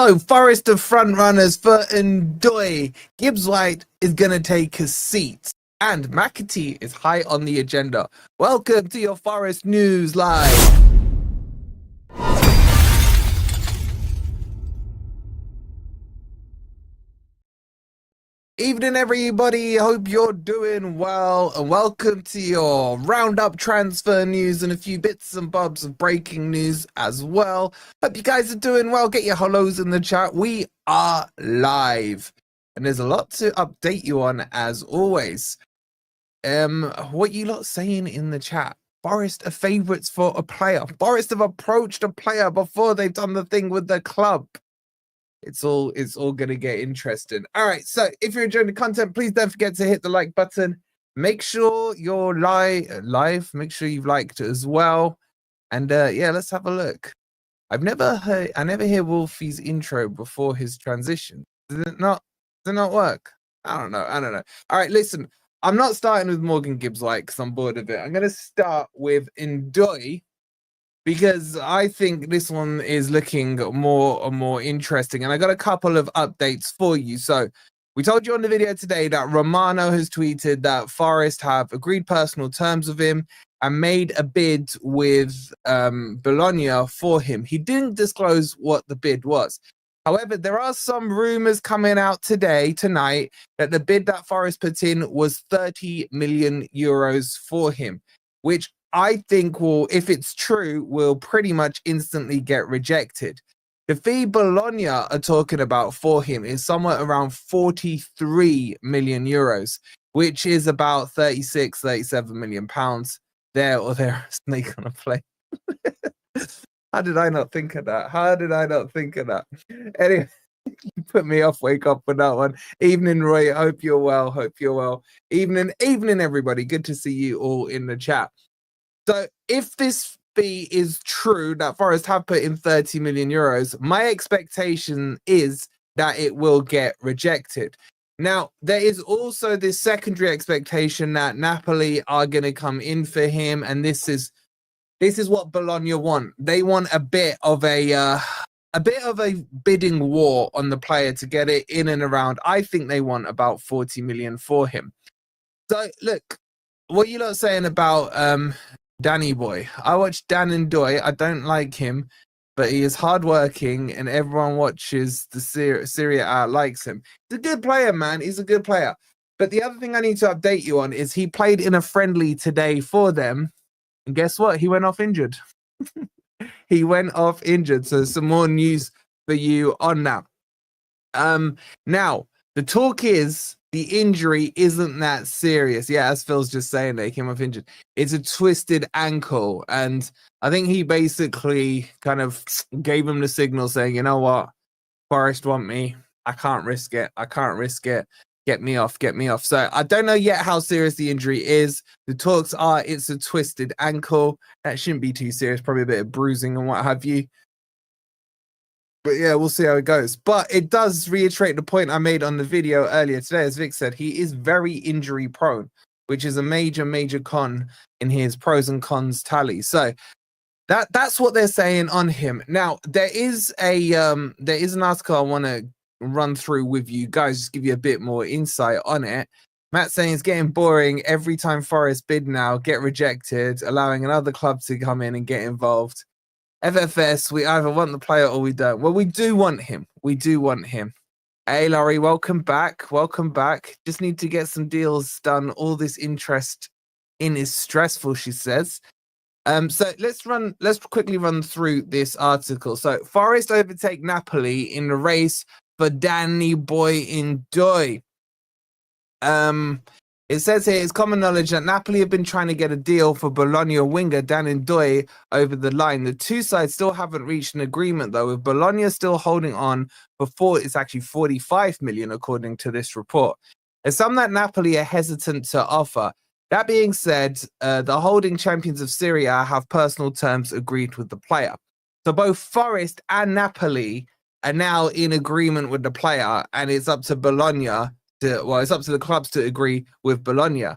So, Forest of front runners for Ndoye. GibbsWhite is going to take a seat. And McAtee is high on the agenda. Welcome to your Forest News Live. Evening, everybody. Hope you're doing well, and welcome to your roundup transfer news and a few bits and bobs of breaking news as well. Hope you guys are doing well. Get your hellos in the chat. We are live, and there's a lot to update you on as always. What you lot saying in the chat? Forest are favourites for a player. Forest have approached a player before they've done the thing with the club. It's all gonna get interesting. All right, so if you're enjoying the content, please don't forget to hit the like button. Make sure you're live. Make sure you've liked it as well. And yeah, let's have a look. I never hear Wolfie's intro before his transition. Does it not work? I don't know. All right, listen. I'm not starting with Morgan Gibbs-White because I'm bored of it. I'm gonna start with Ndoye, because I think this one is looking more and more interesting. And I got a couple of updates for you. So we told you on the video today that Romano has tweeted that Forest have agreed personal terms with him and made a bid with Bologna for him. He didn't disclose what the bid was. However, there are some rumors coming out tonight, that the bid that Forest put in was 30 million euros for him, which I think will, if it's true, will pretty much instantly get rejected. The fee Bologna are talking about for him is somewhere around 43 million euros, which is about 37 million pounds. There or there, snake on a plane. How did I not think of that? Anyway, you put me off. Wake up with that one. Evening, Roy. Hope you're well. Evening, everybody. Good to see you all in the chat. So if this fee is true, that Forest have put in 30 million euros, my expectation is that it will get rejected. Now, there is also this secondary expectation that Napoli are going to come in for him, and this is what Bologna want. They want a bit of a bidding war on the player to get it in and around. I think they want about 40 million for him. So look, what you lot saying about Danny boy? I watched Dan Ndoye. I don't like him, but he is hardworking, and everyone watches the Serie A likes him. He's a good player, man. He's a good player. But the other thing I need to update you on is he played in a friendly today for them, and guess what? He went off injured. He went off injured. So some more news for you on that. Now the talk is the injury isn't that serious. Yeah, as Phil's just saying, they came off injured. It's a twisted ankle. And I think he basically kind of gave him the signal saying, you know what? Forest want me. I can't risk it. Get me off. So I don't know yet how serious the injury is. The talks are it's a twisted ankle. That shouldn't be too serious. Probably a bit of bruising and what have you. But yeah, we'll see how it goes. But it does reiterate the point I made on the video earlier today. As Vic said, he is very injury prone, which is a major con in his pros and cons tally. So that's what they're saying on him. Now, there is an article I want to run through with you guys, just give you a bit more insight on it. Matt saying it's getting boring every time Forest bid now, get rejected, allowing another club to come in and get involved. FFS, we either want the player or we don't. Well, we do want him. Hey, Laurie, welcome back. Just need to get some deals done. All this interest in is stressful, she says. So let's quickly run through this article. So Forest overtake Napoli in the race for Danny boy Ndoye. It says here, it's common knowledge that Napoli have been trying to get a deal for Bologna winger Dan Ndoye over the line. The two sides still haven't reached an agreement, though, with Bologna still holding on it's actually 45 million, according to this report. There's some that Napoli are hesitant to offer. That being said, the holding champions of Serie A have personal terms agreed with the player. So both Forest and Napoli are now in agreement with the player, and it's up to it's up to the clubs to agree with Bologna.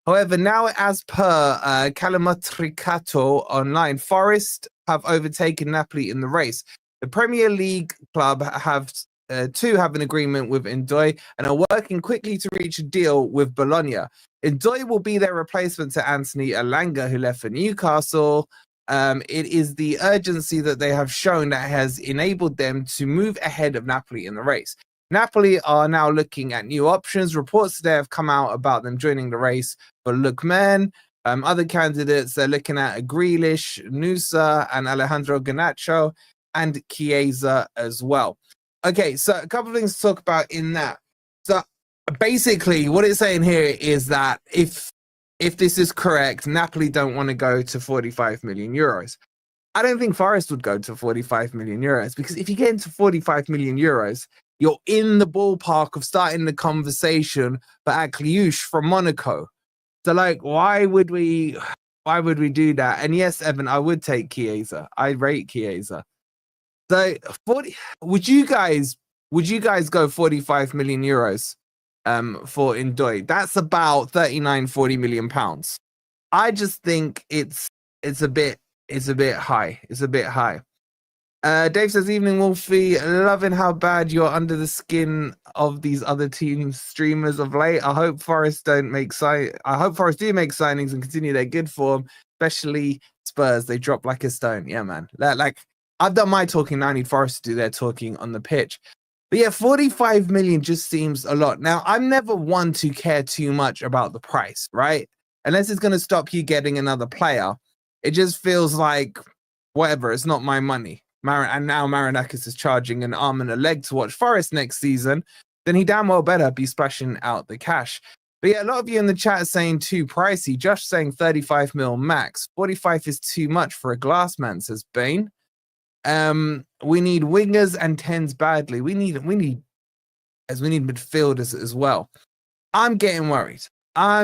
However, now as per Calamatricato online, Forest have overtaken Napoli in the race. The Premier League club have an agreement with Ndoye and are working quickly to reach a deal with Bologna. Ndoye will be their replacement to Anthony Elanga, who left for Newcastle. It is the urgency that they have shown that has enabled them to move ahead of Napoli in the race. Napoli are now looking at new options. Reports today have come out about them joining the race for Lookman. Other candidates, they're looking at Grealish, Nusa, and Alejandro Garnacho, and Chiesa as well. Okay, so a couple of things to talk about in that. So basically, what it's saying here is that if this is correct, Napoli don't want to go to 45 million euros. I don't think Forest would go to 45 million euros, because if you get into 45 million euros, you're in the ballpark of starting the conversation for Akliouche from Monaco. So, like, why would we do that? And yes, Evan, I would take Chiesa. I rate Chiesa. So, would you guys go 45 million euros for Ndoye? That's about 39-40 million pounds. I just think it's a bit high. It's a bit high. Dave says, evening Wolfie, loving how bad you're under the skin of these other team streamers of late. I hope Forest do make signings and continue their good form, especially Spurs. They drop like a stone. Yeah, man. Like, I've done my talking, now I need Forest to do their talking on the pitch. But yeah, 45 million just seems a lot. Now, I'm never one to care too much about the price, right? Unless it's going to stop you getting another player. It just feels like, whatever, it's not my money. And now Marinakis is charging an arm and a leg to watch Forest next season, then he damn well better be splashing out the cash. But yeah, a lot of you in the chat are saying too pricey. Josh saying 35 mil max. 45 is too much for a glass man, says Bane. We need wingers and 10s badly. We need midfielders as well. I'm getting worried. Hi,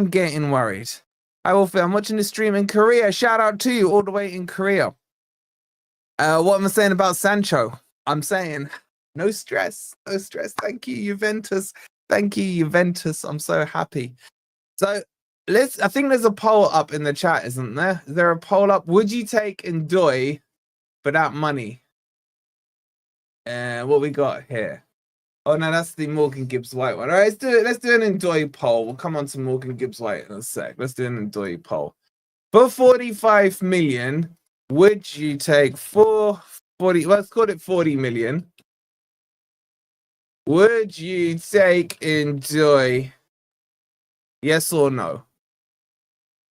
Wolfie, I'm watching the stream in Korea. Shout out to you all the way in Korea. What am I saying about Sancho? I'm saying no stress. Thank you, Juventus. I'm so happy. So I think there's a poll up in the chat, isn't there? Is there a poll up? Would you take Ndoye for that money? What we got here? Oh no, that's the Morgan Gibbs-White one. All right, let's do an Ndoye poll. We'll come on to Morgan Gibbs-White in a sec. Let's do an Ndoye poll. For 45 million, would you take 40? Let's call it 40 million. Would you take Ndoye? Yes or no?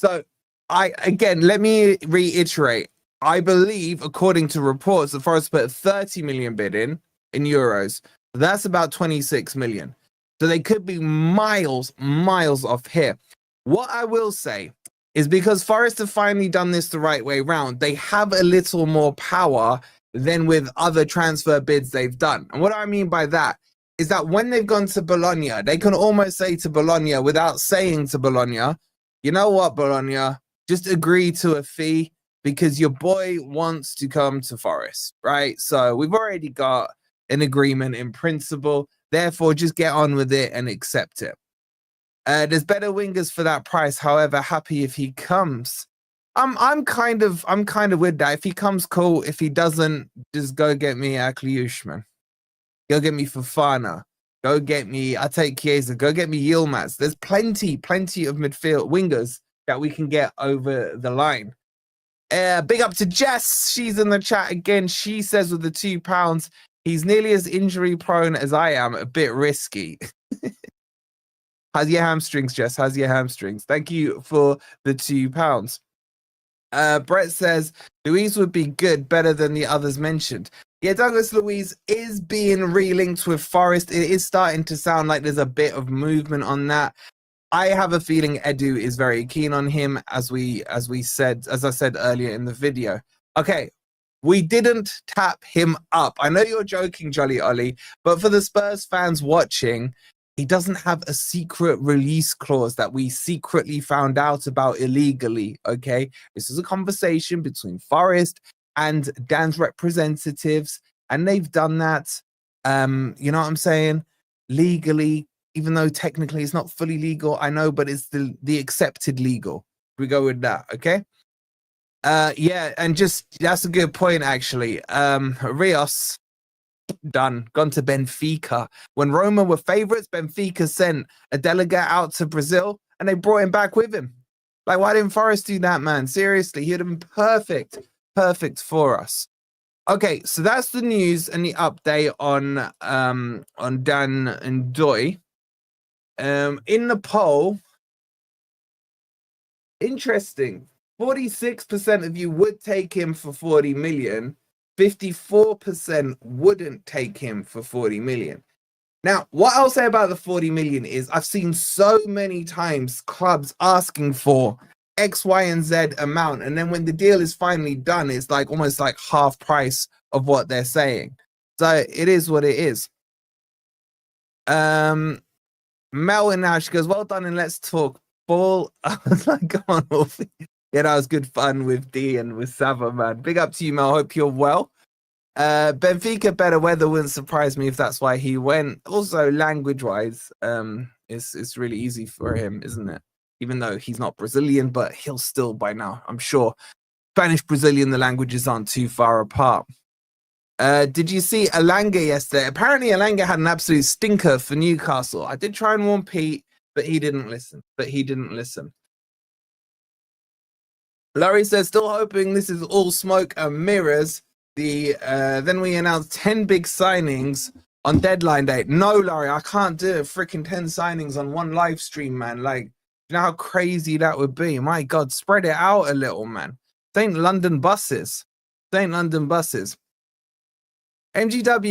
So let me reiterate. I believe, according to reports, the Forest put 30 million bid in euros. That's about 26 million. So they could be miles off here. What I will say is, because Forest have finally done this the right way round, they have a little more power than with other transfer bids they've done. And what I mean by that is that when they've gone to Bologna, they can almost say to Bologna without saying to Bologna, you know what, Bologna, just agree to a fee because your boy wants to come to Forest, right? So we've already got an agreement in principle. Therefore, just get on with it and accept it. There's better wingers for that price. However, happy if he comes. I'm kind of with that. If he comes, cool. If he doesn't, just go get me Akliouche, man. Go get me Fofana. Go get me. I take Chiesa. Go get me Yilmaz. There's plenty of midfield wingers that we can get over the line. Big up to Jess. She's in the chat again. She says with the £2, he's nearly as injury prone as I am. A bit risky. How's your hamstrings, Jess? How's your hamstrings? Thank you for the £2. Brett says Luis would be good, better than the others mentioned. Yeah, Douglas Luiz is being relinked with Forest. It is starting to sound like there's a bit of movement on that. I have a feeling Edu is very keen on him, as I said earlier in the video. Okay, we didn't tap him up. I know you're joking, Jolly Ollie, but for the Spurs fans watching, he doesn't have a secret release clause that we secretly found out about illegally, okay? This is a conversation between Forest and Dan's representatives, and they've done that, you know what I'm saying, legally, even though technically it's not fully legal, I know, but it's the accepted legal. We go with that, okay? Yeah, and just, that's a good point, actually. Rios, done. Gone to Benfica. When Roma were favourites, Benfica sent a delegate out to Brazil and they brought him back with him. Like, why didn't Forest do that, man? Seriously, he'd have been perfect for us. Okay, so that's the news and the update on Dan Ndoye. In the poll, interesting. 46% of you would take him for 40 million. 54% wouldn't take him for 40 million. Now, what I'll say about the 40 million is I've seen so many times clubs asking for X, Y, and Z amount. And then when the deal is finally done, it's like almost like half price of what they're saying. So it is what it is. Mel and now she goes, well done, and let's talk ball. I was like, come on, Wolfie. Yeah, that was good fun with D and with Sava, man. Big up to you, Mel. Hope you're well. Benfica better weather wouldn't surprise me if that's why he went. Also, language-wise, it's really easy for him, isn't it? Even though he's not Brazilian, but he'll still by now, I'm sure. Spanish, Brazilian, the languages aren't too far apart. Did you see Alanga yesterday? Apparently, Alanga had an absolute stinker for Newcastle. I did try and warn Pete, but he didn't listen. Laurie says, still hoping this is all smoke and mirrors. Then we announced 10 big signings on deadline day. No, Laurie, I can't do it. Freaking 10 signings on one live stream, man. Like, you know how crazy that would be? My God, spread it out a little, man. Ain't London buses. MGW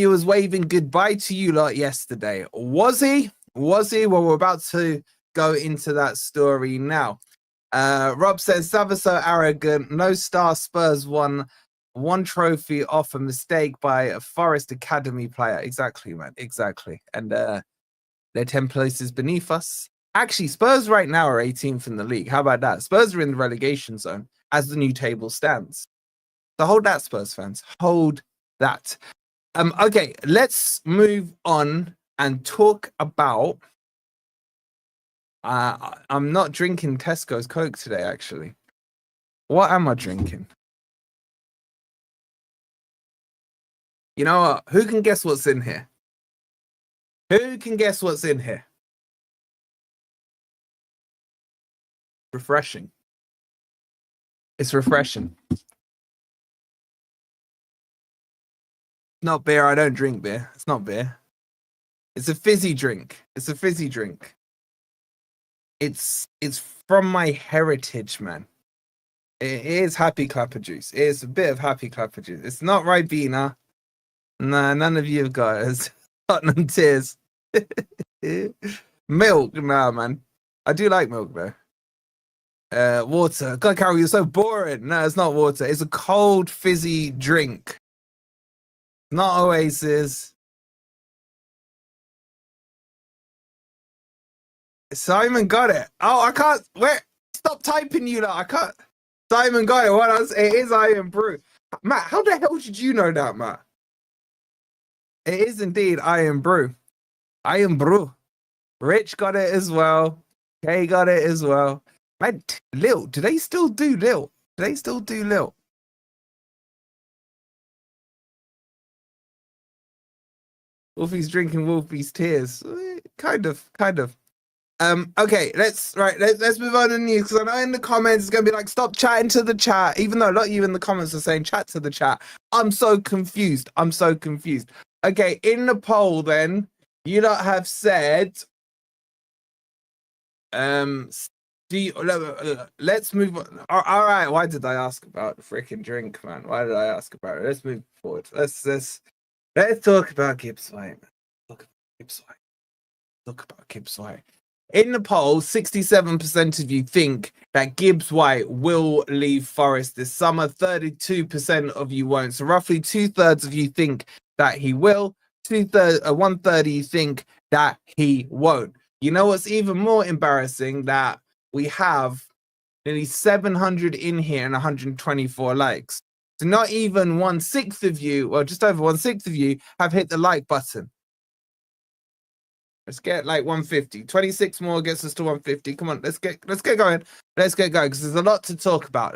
was waving goodbye to you lot yesterday. Was he? Well, we're about to go into that story now. Rob says, Sava so arrogant. No star Spurs won one trophy off a mistake by a Forest Academy player. Exactly, man. Exactly. And they're 10 places beneath us. Actually, Spurs right now are 18th in the league. How about that? Spurs are in the relegation zone as the new table stands. So hold that, Spurs fans. Hold that. Okay, let's move on and talk about... I'm not drinking Tesco's Coke today, actually. What am I drinking? You know what? Who can guess what's in here? Refreshing. It's refreshing. Not beer. I don't drink beer. It's not beer. It's a fizzy drink. It's from my heritage, man. It is Happy Clapper juice. It is a bit of Happy Clapper juice. It's not Ribena. Nah, none of you have got it. It's Tottenham Tears. Milk, nah, man. I do like milk, though. Water. God, Carol, you're so boring. No, it's not water. It's a cold, fizzy drink. Not Oasis. Simon got it. Oh, I can't. Wait. Stop typing, you lot. I can't. Simon got it. What else? It is Iron Brew. Matt, how the hell did you know that, Matt? It is indeed Iron Brew. Rich got it as well. Kay got it as well. Man, Lil, do they still do Lil? Wolfie's drinking Wolfie's tears. Kind of. Okay, let's move on to the news, because I know in the comments it's gonna be like, stop chatting to the chat, even though a lot of you in the comments are saying chat to the chat. I'm so confused. Okay, in the poll then, you lot have said let's move on. All right, why did I ask about the freaking drink, man? Why did I ask about it? Let's move forward. Let's talk about GibbsWhite. Talk about GibbsWhite. In the poll, 67% of you think that GibbsWhite will leave Forest this summer. 32% of you won't. So roughly 2/3 of you think that he will. 1/3 you think that he won't. You know what's even more embarrassing? That we have nearly 700 in here and 124 likes. So not even 1/6 of you, well, just over 1/6 of you have hit the like button. Let's get like 150. 26 more gets us to 150. Come on, let's get going. Because there's a lot to talk about.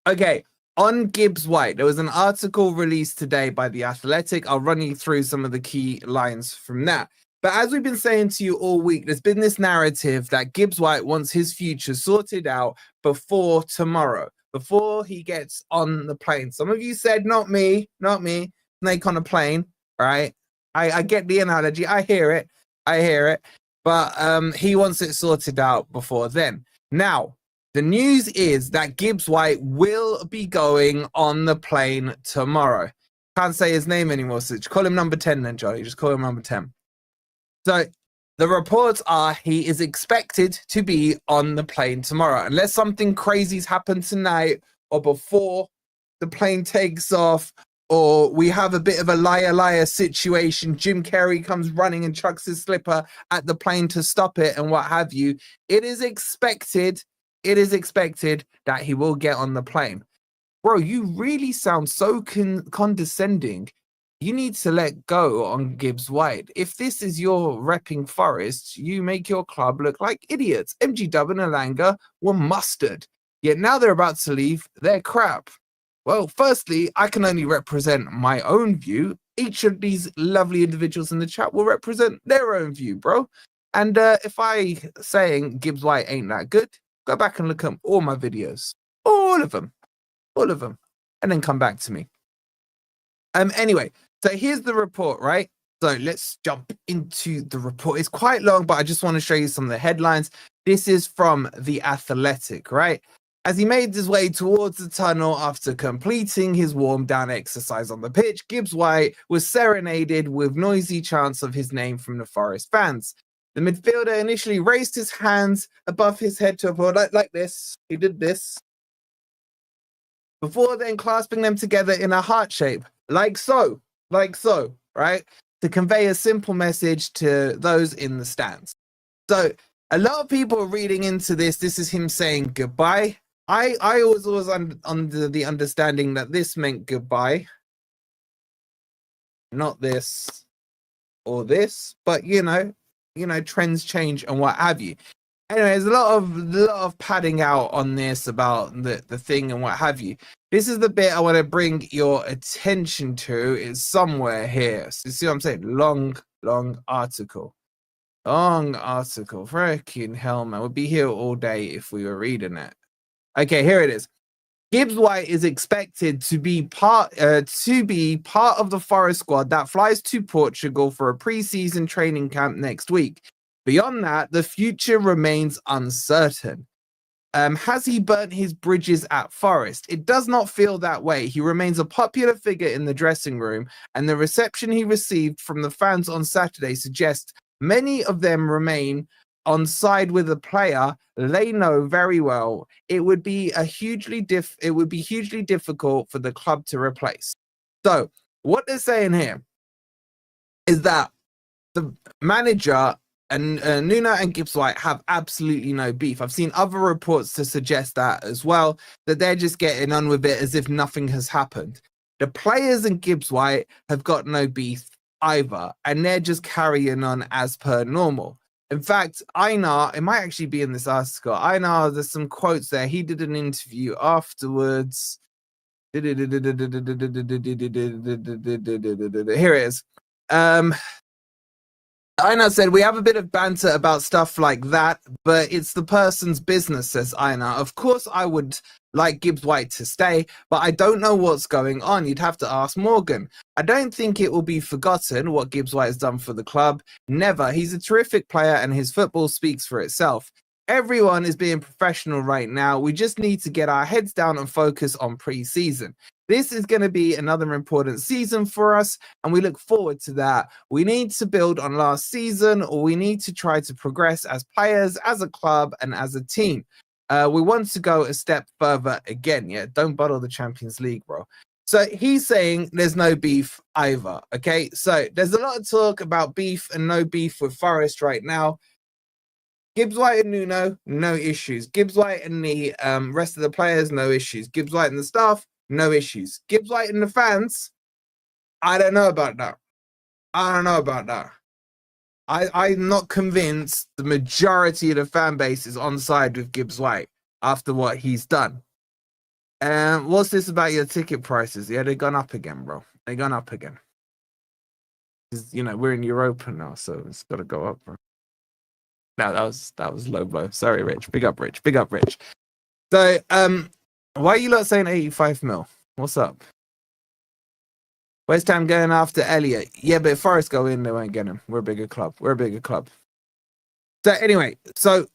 Okay, On GibbsWhite, there was an article released today by The Athletic. I'll run you through some of the key lines from that. But as we've been saying to you all week, there's been this narrative that Gibbs-White wants his future sorted out before tomorrow, before he gets on the plane. Some of you said, not me, snake on a plane, right? I get the analogy. I hear it. But he wants it sorted out before then. Now, the news is that Gibbs-White will be going on the plane tomorrow. Can't say his name anymore, so just call him number 10 then, Johnny. Just call him number 10. So the reports are he is expected to be on the plane tomorrow. Unless something crazy's happened tonight or before the plane takes off, or we have a bit of a liar situation. Jim Carrey comes running and chucks his slipper at the plane to stop it and what have you. It is expected that he will get on the plane. Bro, you really sound so condescending. You need to let go on Gibbs-White. If this is your repping Forest, you make your club look like idiots. MG and Alanga were mustard. Yet now they're about to leave, they're crap. Well, firstly, I can only represent my own view. Each of these lovely individuals in the chat will represent their own view, bro. And if I saying Gibbs-White ain't that good, go back and look at all my videos. All of them. And then come back to me. Anyway, so here's the report, right? So let's jump into the report. It's quite long, but I just want to show you some of the headlines. This is from The Athletic, right? As he made his way towards the tunnel after completing his warm-down exercise on the pitch, Gibbs-White was serenaded with noisy chants of his name from the Forest fans. The midfielder initially raised his hands above his head to applaud like this. He did this. Before then clasping them together in a heart shape, like so, right? To convey a simple message to those in the stands. So a lot of people are reading into this. This is him saying goodbye. I was always under the understanding that this meant goodbye, not this or this, but you know, trends change and what have you. Anyway, there's a lot of padding out on this about the thing and what have you. This is the bit I want to bring your attention to. Is somewhere here. So you see what I'm saying? Long article. Freaking hell, man. We'd be here all day if we were reading it. Okay, here it is. Gibbs-White is expected to be part of the Forest squad that flies to Portugal for a pre-season training camp next week. Beyond that, the future remains uncertain. Has he burnt his bridges at Forest? It does not feel that way. He remains a popular figure in the dressing room, and the reception he received from the fans on Saturday suggests many of them remain on side with the player they know very well. It would be hugely difficult for the club to replace. So what they're saying here is that the manager and Nuno and Gibbs-White have absolutely no beef. I've seen other reports to suggest that as well, that they're just getting on with it as if nothing has happened. The players and Gibbs-White have got no beef either, and they're just carrying on as per normal. In fact, Einar, it might actually be in this article, Einar, there's some quotes there. He did an interview afterwards. Here it is. Einar said, we have a bit of banter about stuff like that, but it's the person's business, says Einar. Of course, I would like Gibbs-White to stay, but I don't know what's going on. You'd have to ask Morgan. I don't think it will be forgotten what Gibbs-White has done for the club. Never. He's a terrific player and his football speaks for itself. Everyone is being professional right now. We just need to get our heads down and focus on pre-season. This is going to be another important season for us, and we look forward to that. We need to build on last season, or we need to try to progress as players, as a club, and as a team. We want to go a step further again. Yeah, don't bottle the Champions League, bro. So he's saying there's no beef either. Okay, so there's a lot of talk about beef and no beef with Forest right now. Gibbs-White and Nuno, no issues. Gibbs-White and the rest of the players, no issues. Gibbs-White and the staff, no issues. Gibbs-White and the fans, I don't know about that. I'm not convinced the majority of the fan base is on side with Gibbs-White after what he's done. What's this about your ticket prices? Yeah, they've gone up again, bro. They've gone up again. You know, we're in Europa now, so it's got to go up, bro. No, that was low blow. Sorry, Rich. Big up, Rich. Big up, Rich. So, why are you lot saying 85 mil? What's up? West Ham going after Elliot. Yeah, but if Forest go in, they won't get him. We're a bigger club. We're a bigger club. So anyway, so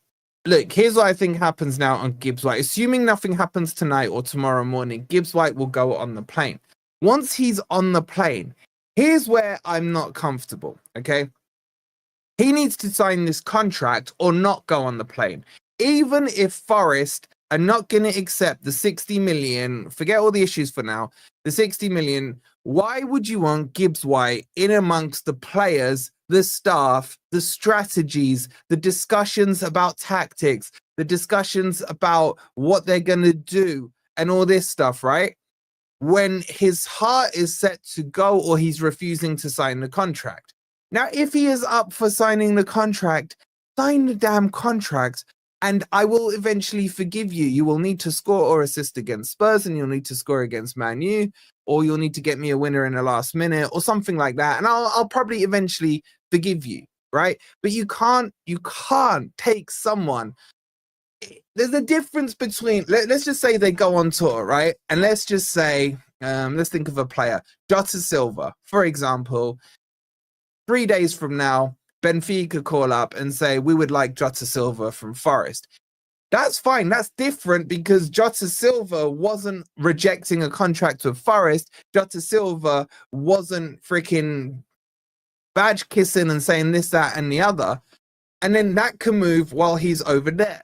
look, here's what I think happens now on GibbsWhite. Assuming nothing happens tonight or tomorrow morning, GibbsWhite will go on the plane. Once he's on the plane, here's where I'm not comfortable, okay? He needs to sign this contract or not go on the plane. Even if Forest are not going to accept the 60 million, forget all the issues for now, the 60 million, why would you want GibbsWhite in amongst the players, the staff, the strategies, the discussions about tactics, the discussions about what they're going to do and all this stuff, right? When his heart is set to go or he's refusing to sign the contract. Now, if he is up for signing the contract, sign the damn contract and I will eventually forgive you. You will need to score or assist against Spurs and you'll need to score against Man U, or you'll need to get me a winner in the last minute or something like that. And I'll probably eventually forgive you, right? But you can't take someone. There's a difference between, let's just say they go on tour, right? And let's just say, let's think of a player, Jota Silva, for example. 3 days from now, Benfica call up and say, we would like Jota Silva from Forest. That's fine. That's different because Jota Silva wasn't rejecting a contract with Forest. Jota Silva wasn't freaking badge kissing and saying this, that, and the other. And then that can move while he's over there.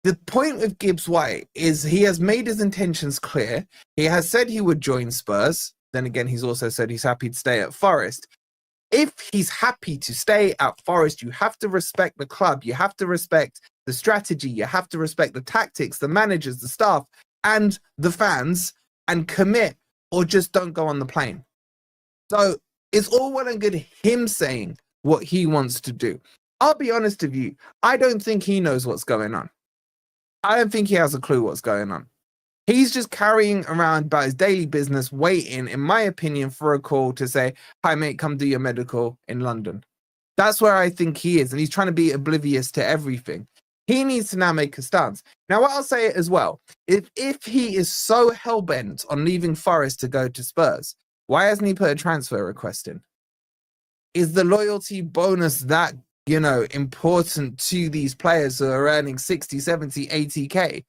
The point with GibbsWhite is he has made his intentions clear. He has said he would join Spurs. Then again, he's also said he's happy to stay at Forest. If he's happy to stay at Forest, you have to respect the club. You have to respect the strategy. You have to respect the tactics, the managers, the staff, and the fans, and commit or just don't go on the plane. So it's all well and good him saying what he wants to do. I'll be honest with you. I don't think he knows what's going on. I don't think he has a clue what's going on. He's just carrying around about his daily business, waiting, in my opinion, for a call to say, hi, mate, come do your medical in London. That's where I think he is. And he's trying to be oblivious to everything. He needs to now make a stance. Now, what I'll say as well, if he is so hell-bent on leaving Forest to go to Spurs, why hasn't he put a transfer request in? Is the loyalty bonus that, important to these players who are earning 60, 70, 80K?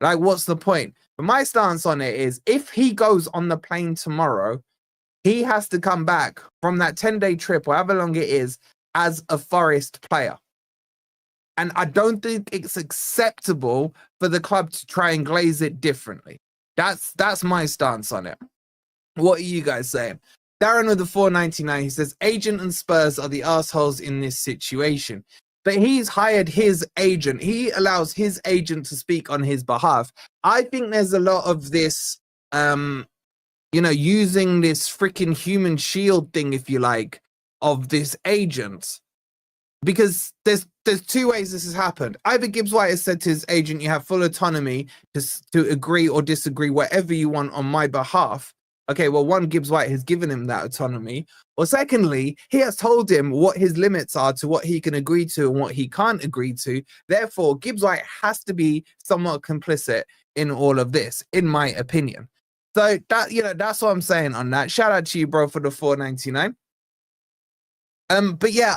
Like, what's the point? But my stance on it is if he goes on the plane tomorrow, he has to come back from that 10-day trip, or however long it is, as a Forest player. And I don't think it's acceptable for the club to try and glaze it differently. That's my stance on it. What are you guys saying? Darren with the 499, he says, agent and Spurs are the assholes in this situation. But he's hired his agent. He allows his agent to speak on his behalf. I think there's a lot of this, using this freaking human shield thing, if you like, of this agent. Because there's two ways this has happened. Either GibbsWhite has said to his agent, you have full autonomy to agree or disagree whatever you want on my behalf. Okay, well, one, GibbsWhite has given him that autonomy. Or secondly, he has told him what his limits are to what he can agree to and what he can't agree to. Therefore, GibbsWhite has to be somewhat complicit in all of this, in my opinion. So that's what I'm saying on that. Shout out to you, bro, for the 499. But yeah,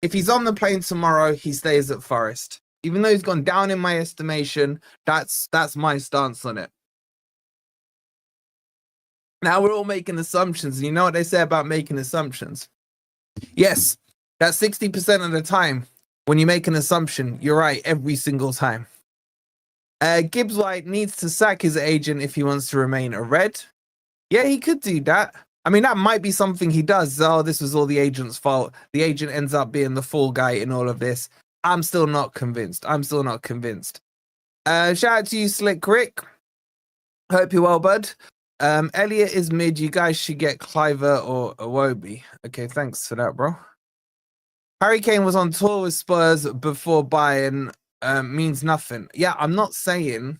if he's on the plane tomorrow, he stays at Forest. Even though he's gone down in my estimation, that's my stance on it. Now we're all making assumptions, and you know what they say about making assumptions? Yes, that's 60% of the time. When you make an assumption, you're right every single time. GibbsWhite needs to sack his agent if he wants to remain a Red. Yeah, he could do that. I mean, that might be something he does. Oh, this was all the agent's fault. The agent ends up being the fall guy in all of this. I'm still not convinced. Shout out to you, Slick Rick. Hope you're well, bud. Elliot is mid. You guys should get Cliver or Iwobi. Okay, thanks for that, bro. Harry Kane was on tour with Spurs before Bayern. Means nothing. Yeah, I'm not saying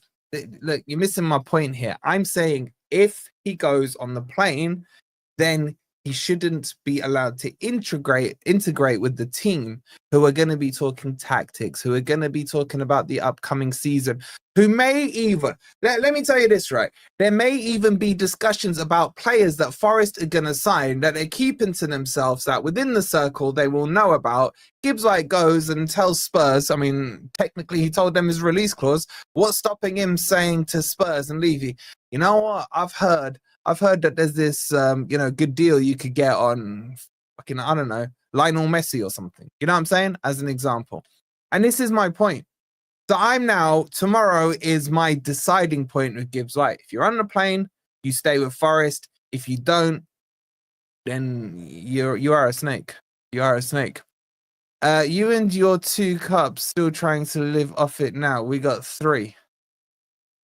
look, you're missing my point here. I'm saying if he goes on the plane, then he shouldn't be allowed to integrate with the team who are going to be talking tactics, who are going to be talking about the upcoming season, who may even, let me tell you this, right? There may even be discussions about players that Forest are going to sign that they're keeping to themselves, that within the circle they will know about. GibbsWhite goes and tells Spurs, I mean, technically he told them his release clause. What's stopping him saying to Spurs and Levy, you know what, I've heard that there's this, good deal you could get on fucking, I don't know, Lionel Messi or something. You know what I'm saying? As an example. And this is my point. So tomorrow is my deciding point with GibbsWhite. If you're on the plane, you stay with Forest. If you don't, then you are a snake. You are a snake. You and your 2 cups still trying to live off it now. We got 3.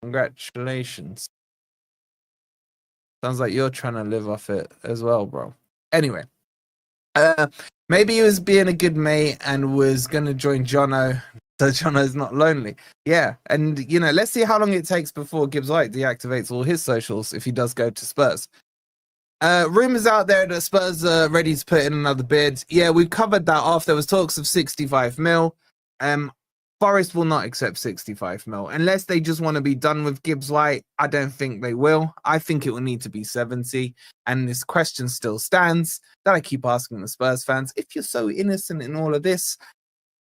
Congratulations. Sounds like you're trying to live off it as well, bro. Anyway, maybe he was being a good mate and was going to join Jono, so Jono's not lonely. Yeah, and, let's see how long it takes before GibbsWhite deactivates all his socials if he does go to Spurs. Rumours out there that Spurs are ready to put in another bid. Yeah, we've covered that off. There was talks of 65 mil. Forest will not accept 65 mil unless they just want to be done with GibbsWhite. I don't think they will. I think it will need to be 70. And this question still stands that I keep asking the Spurs fans. If you're so innocent in all of this,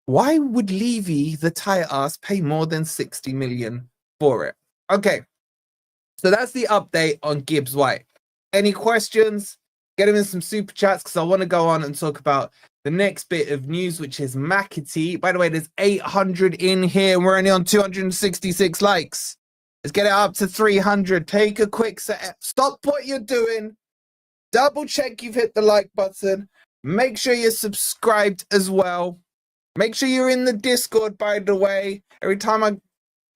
why would Levy, the tight ass, pay more than 60 million for it? Okay, so that's the update on GibbsWhite. Any questions? Get them in some super chats because I want to go on and talk about the next bit of news, which is McAtee. By the way, there's 800 in here. We're only on 266 likes. Let's get it up to 300. Take a quick set. Stop what you're doing. Double check you've hit the like button. Make sure you're subscribed as well. Make sure you're in the Discord, by the way. Every time I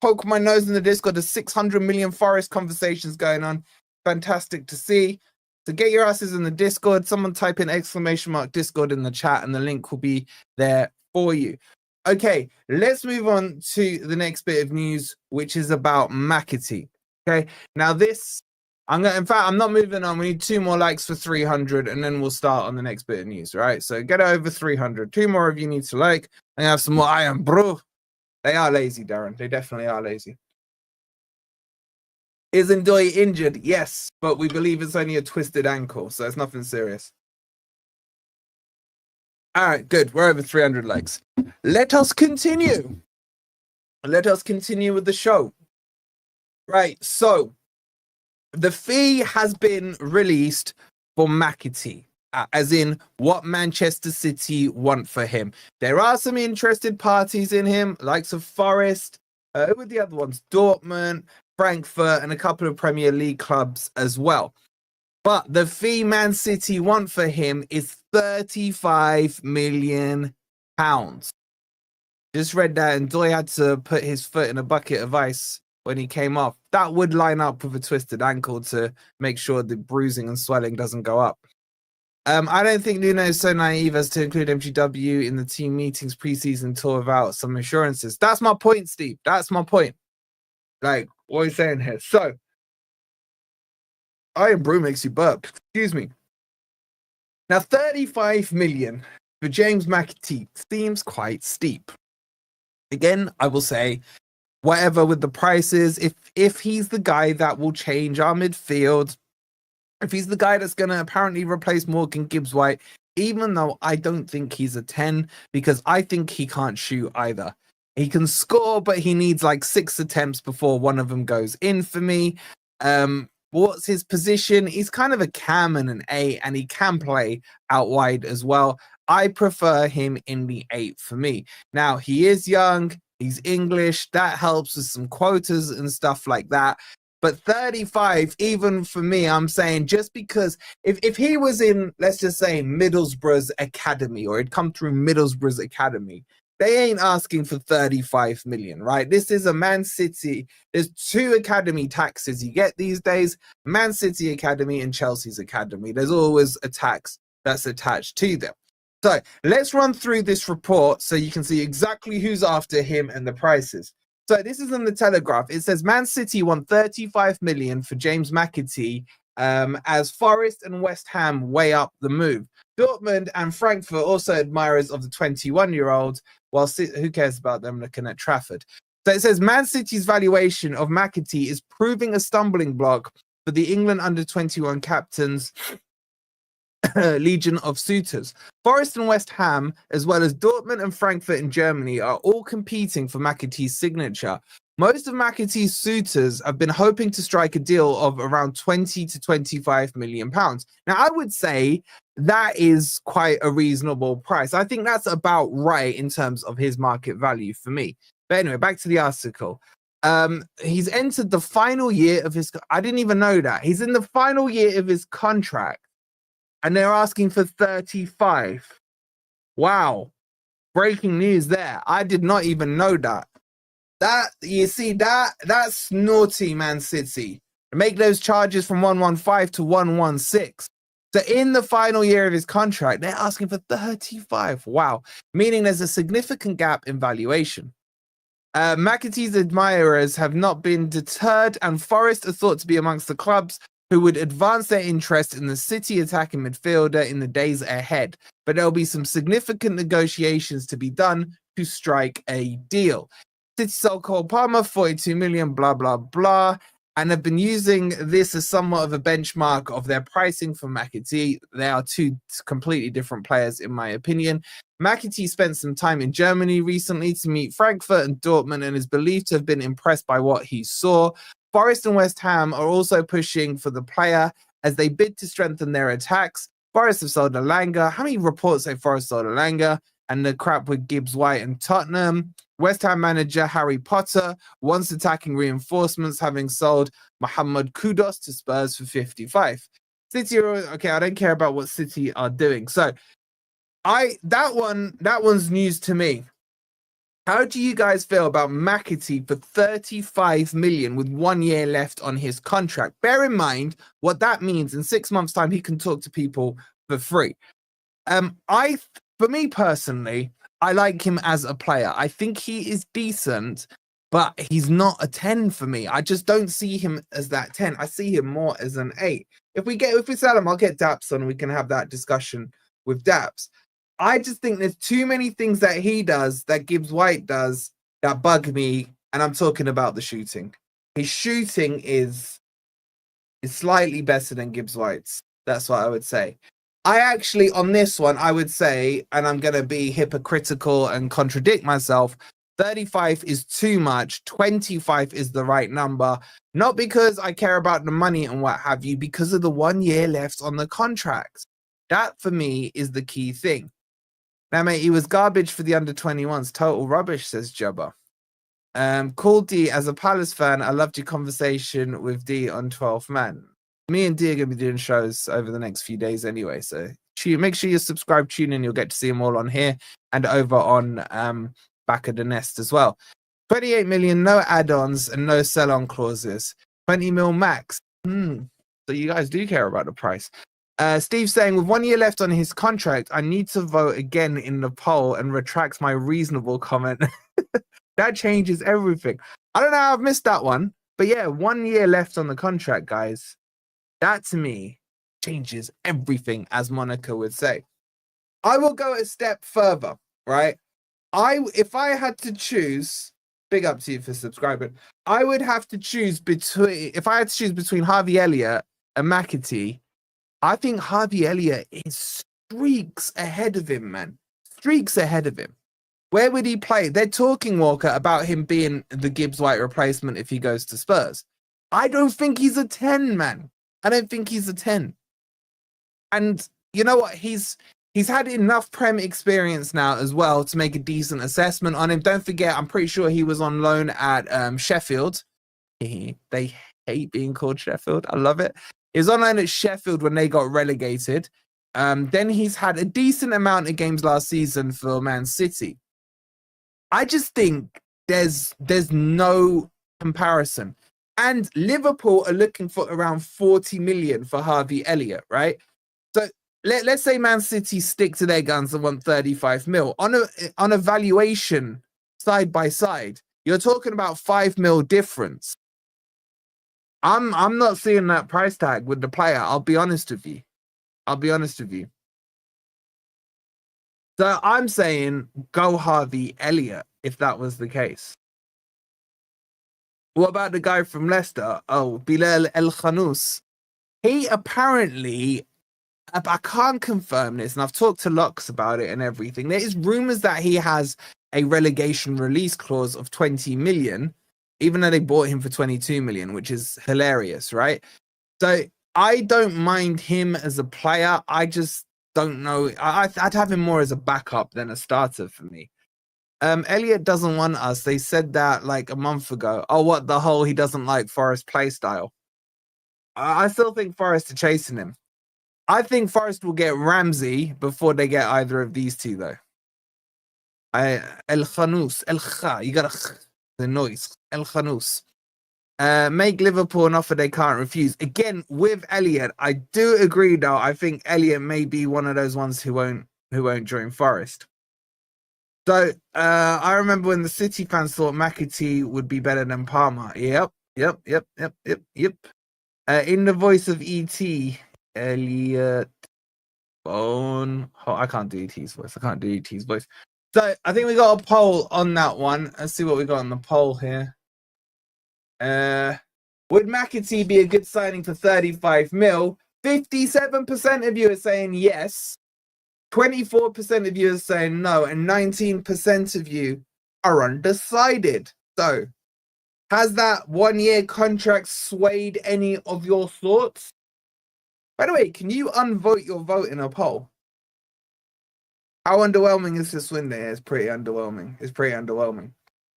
poke my nose in the Discord, there's 600 million Forest conversations going on. Fantastic to see. So get your asses in the Discord. Someone type in !Discord in the chat and the link will be there for you. Okay, let's move on to the next bit of news, which is about McAtee. Okay, now I'm not moving on. We need 2 more likes for 300 and then we'll start on the next bit of news, right? So get it over 300. 2 more of you need to like and have some more iron, bro. They are lazy, Darren. They definitely are lazy. Is Ndoye injured? Yes, but we believe it's only a twisted ankle, so it's nothing serious. All right, good. We're over 300 likes. Let us continue. Let us continue with the show. Right, so the fee has been released for McAtee, as in what Manchester City want for him. There are some interested parties in him, likes of Forest, who were the other ones? Dortmund, Frankfurt, and a couple of Premier League clubs as well. But the fee Man City want for him is £35 million. Just read that, and Ndoye had to put his foot in a bucket of ice when he came off. That would line up with a twisted ankle to make sure the bruising and swelling doesn't go up. I don't think Nuno is so naive as to include MGW in the team meetings preseason tour without some assurances. That's my point, Steve. That's my point. Like, what are you saying here? So, Iron Brew makes you burp. Excuse me. Now, 35 million for James McAtee seems quite steep. Again, I will say, whatever with the prices, if he's the guy that will change our midfield, if he's the guy that's going to apparently replace Morgan Gibbs-White, even though I don't think he's a 10, because I think he can't shoot either. He can score, but he needs like 6 attempts before one of them goes in for me. What's his position? He's kind of a cam and an 8, and he can play out wide as well. I prefer him in the 8 for me. Now, he is young. He's English. That helps with some quotas and stuff like that. But 35, even for me, I'm saying just because if he was in, let's just say, Middlesbrough's academy, or he'd come through Middlesbrough's academy, they ain't asking for 35 million, right? This is a Man City. There's 2 academy taxes you get these days, Man City Academy and Chelsea's Academy. There's always a tax that's attached to them. So let's run through this report so you can see exactly who's after him and the prices. So this is in the Telegraph. It says Man City want 35 million for James McAtee as Forest and West Ham weigh up the move. Dortmund and Frankfurt also admirers of the 21-year-old, while who cares about them looking at Trafford? So it says Man City's valuation of McAtee is proving a stumbling block for the England under-21 captain's legion of suitors. Forest and West Ham, as well as Dortmund and Frankfurt in Germany, are all competing for McAtee's signature. Most of McAtee's suitors have been hoping to strike a deal of around 20 to 25 million pounds. Now, I would say that is quite a reasonable price. I think that's about right in terms of his market value for me. But anyway, back to the article. He's entered the final year of his... I didn't even know that. He's in the final year of his contract, and they're asking for 35. Wow. Breaking news there. I did not even know that. You see, that's naughty, Man City. Make those charges from 115 to 116. So in the final year of his contract, they're asking for 35. Wow. Meaning there's a significant gap in valuation. McAtee's admirers have not been deterred, and Forest are thought to be amongst the clubs who would advance their interest in the City attacking midfielder in the days ahead. But there'll be some significant negotiations to be done to strike a deal. City sold Cole Palmer, 42 million, blah, blah, blah, and have been using this as somewhat of a benchmark of their pricing for McAtee. They are two completely different players, in my opinion. McAtee spent some time in Germany recently to meet Frankfurt and Dortmund and is believed to have been impressed by what he saw. Forest and West Ham are also pushing for the player as they bid to strengthen their attacks. Forest have sold Alanga. How many reports say Forest sold Alanga? And the crap with Gibbs-White and Tottenham. West Ham manager Harry Potter wants attacking reinforcements, having sold Mohamed Kudus to Spurs for 55. City are okay. I don't care about what City are doing. So that one's news to me. How do you guys feel about McAtee for 35 million with 1 year left on his contract? Bear in mind what that means. In 6 months' time, he can talk to people for free. For me personally, I like him as a player. I think he is decent, but he's not a 10 for me. I just don't see him as that 10. I see him more as an 8. If we sell him, I'll get Daps on and we can have that discussion with Daps. I just think there's too many things that he does, that GibbsWhite does, that bug me, and I'm talking about the shooting. His shooting is slightly better than GibbsWhite's. That's what I would say. I actually, on this one, I would say, and I'm going to be hypocritical and contradict myself, 35 is too much, 25 is the right number, not because I care about the money and what have you, because of the 1 year left on the contract. That, for me, is the key thing. Now, mate, he was garbage for the under-21s. Total rubbish, says Jabba. Call D, as a Palace fan, I loved your conversation with D on 12th Man. Me and D are going to be doing shows over the next few days anyway, so make sure you subscribe, tune in, you'll get to see them all on here and over on Back of the Nest as well. 28 million, no add-ons and no sell-on clauses. 20 mil max. So you guys do care about the price. Steve saying, with 1 year left on his contract, I need to vote again in the poll and retract my reasonable comment. That changes everything. I don't know how I've missed that one, but yeah, 1 year left on the contract, guys. That, to me, changes everything, as Monica would say. I will go a step further, right? If I had to choose, big up to you for subscribing, I would have to choose between Harvey Elliott and McAtee. I think Harvey Elliott is streaks ahead of him, man. Streaks ahead of him. Where would he play? They're talking, Walker, about him being the GibbsWhite replacement if he goes to Spurs. I don't think he's a 10, man. I don't think he's a 10. And you know what? He's had enough Prem experience now as well to make a decent assessment on him. Don't forget, I'm pretty sure he was on loan at Sheffield. They hate being called Sheffield. I love it. He was on loan at Sheffield when they got relegated. Then he's had a decent amount of games last season for Man City. I just think there's no comparison. And Liverpool are looking for around 40 million for Harvey Elliott, right? So let's say Man City stick to their guns and want 35 mil. On a valuation side by side, You're talking about 5 mil difference. I'm not seeing that price tag with the player. I'll be honest with you. So I'm saying go Harvey Elliott if that was the case. What about the guy from Leicester? Oh, Bilal El Khanous. He apparently, I can't confirm this, and I've talked to Locks about it and everything. There is rumors that he has a relegation release clause of 20 million, even though they bought him for 22 million, which is hilarious, right? So I don't mind him as a player. I just don't know. I'd have him more as a backup than a starter for me. Elliot doesn't want us. They said that like a month ago. Oh, what the whole he doesn't like Forest play style. I still think Forest are chasing him. I think Forest will get Ramsey before they get either of these two, though. El Khanous, you got the noise. El Khanous. Make Liverpool an offer they can't refuse. Again, with Elliot, I do agree though. I think Elliot may be one of those ones who won't join Forest. So I remember when the City fans thought McAtee would be better than Palmer. Yep. In the voice of E.T., Elliot Bone. Oh, I can't do E.T.'s voice. So I think we got a poll on that one. Let's see what we got on the poll here. Would McAtee be a good signing for 35 mil? 57% of you are saying yes. 24% of you are saying no, and 19% of you are undecided. So, has that 1-year contract swayed any of your thoughts? By the way, can you unvote your vote in a poll? How underwhelming is this win there? It's pretty underwhelming.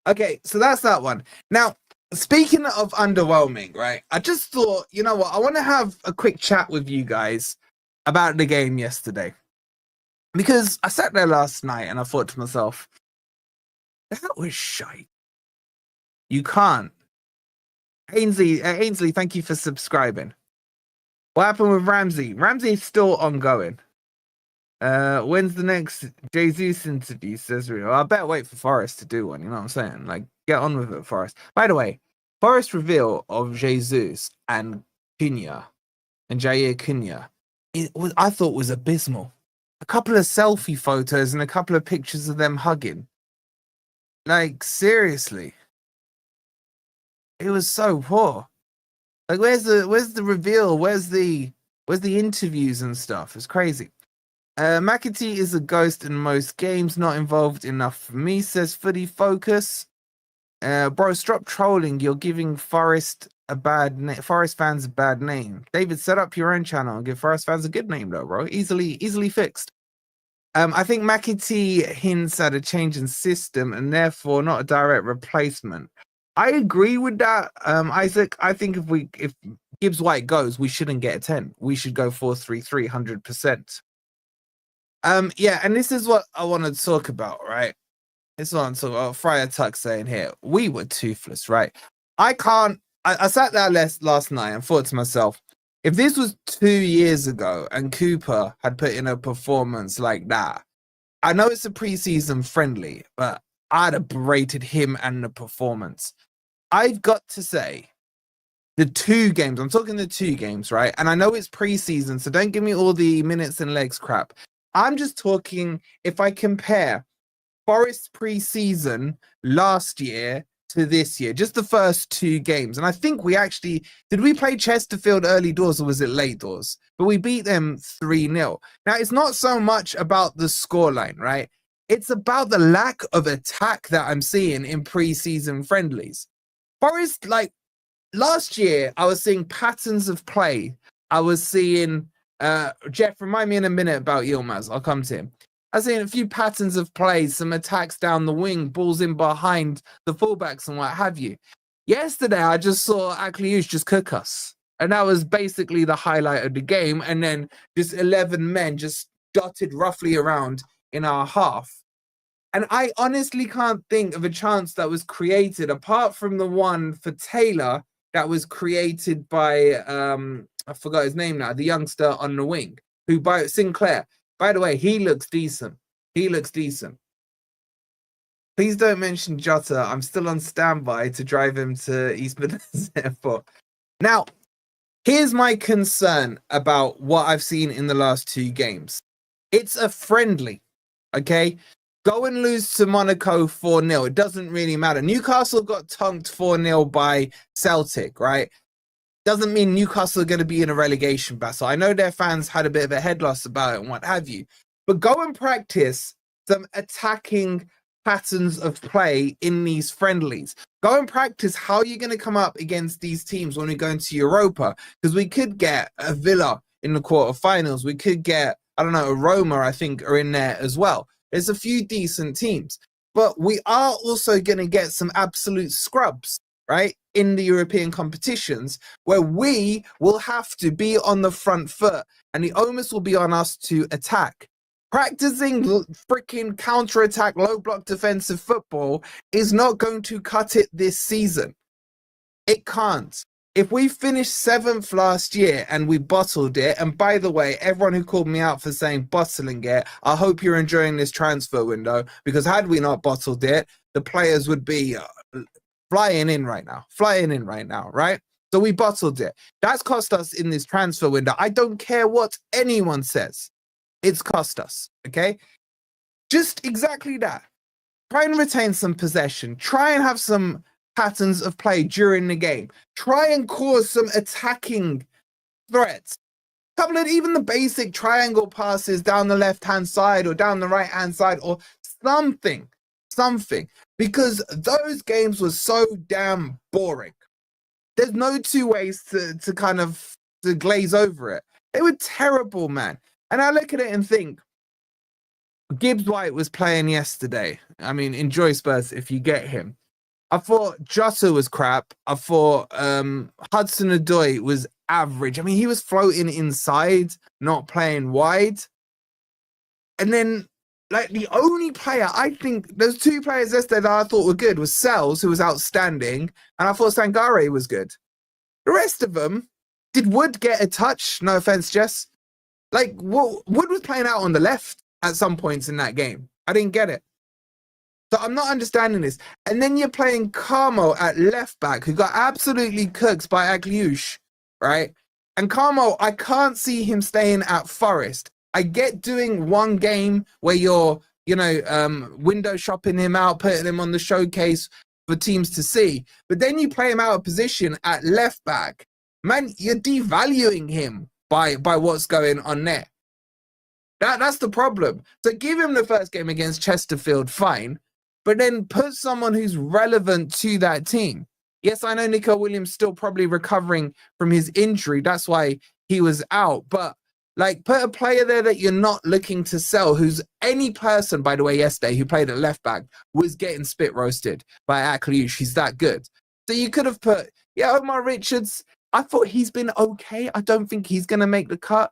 Okay, so that's that one. Now, speaking of underwhelming, right? I just thought, you know what? I want to have a quick chat with you guys about the game yesterday. Because I sat there last night and I thought to myself, that was shite. You can't. Ainsley, thank you for subscribing. What happened with Ramsey? Ramsey's still ongoing. When's the next Jesus interview? Says Rio. I better wait for Forest to do one. You know what I'm saying? Like, get on with it, Forest. By the way, Forest reveal of Jesus and Cunha and Jair Cunha, I thought was abysmal. A couple of selfie photos and a couple of pictures of them hugging. Like, seriously. It was so poor. Like, where's the reveal? Where's the interviews and stuff? It's crazy. McAtee is a ghost in most games, not involved enough for me, says Footy Focus. Bro, stop trolling. You're giving Forest fans a bad name. David, set up your own channel and give Forest fans a good name though, bro. Easily fixed. I think McAtee hints at a change in system and therefore not a direct replacement. I agree with that, Isaac. I think if GibbsWhite goes, we shouldn't get a 10. We should go 4-3-3, 100%. Yeah, and this is what I want to talk about, right? This is what I'm talking about. Friar Tuck saying here, we were toothless, right? I sat there last night and thought to myself, if this was 2 years ago and Cooper had put in a performance like that, I know it's a preseason friendly, but I'd have berated him and the performance. I've got to say, the 2 games, I'm talking the 2 games, right? And I know it's preseason, so don't give me all the minutes and legs crap. I'm just talking, if I compare Forest preseason last year to this year, just the first 2 games. And I think did we play Chesterfield early doors or was it late doors? But we beat them 3-0. Now, it's not so much about the scoreline, right? It's about the lack of attack that I'm seeing in preseason friendlies. Forest, like, last year, I was seeing patterns of play. I was seeing, Jeff, remind me in a minute about Yilmaz. I'll come to him. I was seeing a few patterns of play, some attacks down the wing, balls in behind the fullbacks and what have you. Yesterday, I just saw Akliouche just cook us. And that was basically the highlight of the game. And then just 11 men just dotted roughly around in our half. And I honestly can't think of a chance that was created, apart from the one for Taylor that was created by, I forgot his name now, the youngster on the wing, Sinclair. By the way, he looks decent. Please don't mention Jota. I'm still on standby to drive him to East Midlands Airport. Now, here's my concern about what I've seen in the last 2 games. It's a friendly, okay? Go and lose to Monaco 4-0. It doesn't really matter. Newcastle got tonked 4-0 by Celtic, right? Doesn't mean Newcastle are going to be in a relegation battle. I know their fans had a bit of a head loss about it and what have you. But go and practice some attacking patterns of play in these friendlies. Go and practice how you're going to come up against these teams when we go into Europa. Because we could get a Villa in the quarterfinals. We could get, I don't know, a Roma, I think, are in there as well. There's a few decent teams. But we are also going to get some absolute scrubs, right, in the European competitions where we will have to be on the front foot and the onus will be on us to attack. Practicing freaking counter-attack, low-block defensive football is not going to cut it this season. It can't. If we finished 7th last year and we bottled it, and by the way, everyone who called me out for saying bottling it, I hope you're enjoying this transfer window, because had we not bottled it, the players would be flying in right now, right? So we bottled it. That's cost us in this transfer window. I don't care what anyone says. It's cost us, okay? Just exactly that. Try and retain some possession. Try and have some patterns of play during the game. Try and cause some attacking threats. Couple of even the basic triangle passes down the left-hand side or down the right-hand side or something. Because those games were so damn boring. There's no 2 ways to kind of to glaze over it. They were terrible, man. And I look at it and think, GibbsWhite was playing yesterday. I mean, enjoy Spurs if you get him. I thought Jota was crap. I thought Hudson-Odoi was average. I mean, he was floating inside, not playing wide. And then, like, the only player, I think, there's 2 players yesterday that I thought were good, was Sells, who was outstanding, and I thought Sangare was good. The rest of them, did Wood get a touch? No offense, Jess. Like, Wood was playing out on the left at some points in that game. I didn't get it. So I'm not understanding this. And then you're playing Carmo at left back, who got absolutely cooked by Agliouche, right? And Carmo, I can't see him staying at Forest. I get doing one game where you're, window shopping him out, putting him on the showcase for teams to see. But then you play him out of position at left back. Man, you're devaluing him by what's going on there. That's the problem. So give him the first game against Chesterfield, fine. But then put someone who's relevant to that team. Yes, I know Nico Williams still probably recovering from his injury. That's why he was out. But, like, put a player there that you're not looking to sell, who's any person, by the way, yesterday, who played at left back, was getting spit roasted by Agliouche. He's that good. So you could have put, Omar Richards. I thought he's been okay. I don't think he's going to make the cut.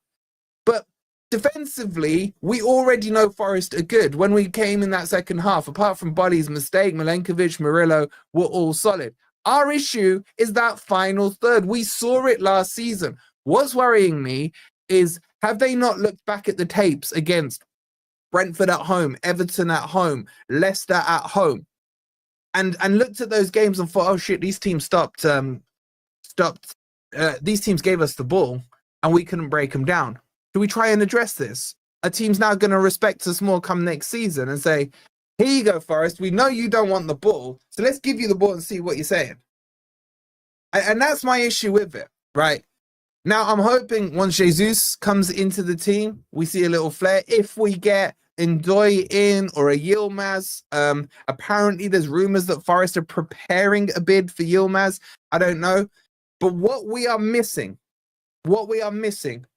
But defensively, we already know Forest are good. When we came in that second half, apart from Buddy's mistake, Milenkovic, Murillo were all solid. Our issue is that final third. We saw it last season. What's worrying me is, have they not looked back at the tapes against Brentford at home, Everton at home, Leicester at home, and looked at those games and thought, oh shit, these teams these teams gave us the ball and we couldn't break them down. Do we try and address this? A team's now going to respect us more come next season and say, here you go, Forest. We know you don't want the ball, so let's give you the ball and see what you're saying. And that's my issue with it, right? Now, I'm hoping once Jesus comes into the team, we see a little flair. If we get Ndoye in or a Yilmaz, apparently there's rumors that Forest are preparing a bid for Yilmaz. I don't know. But what we are missing,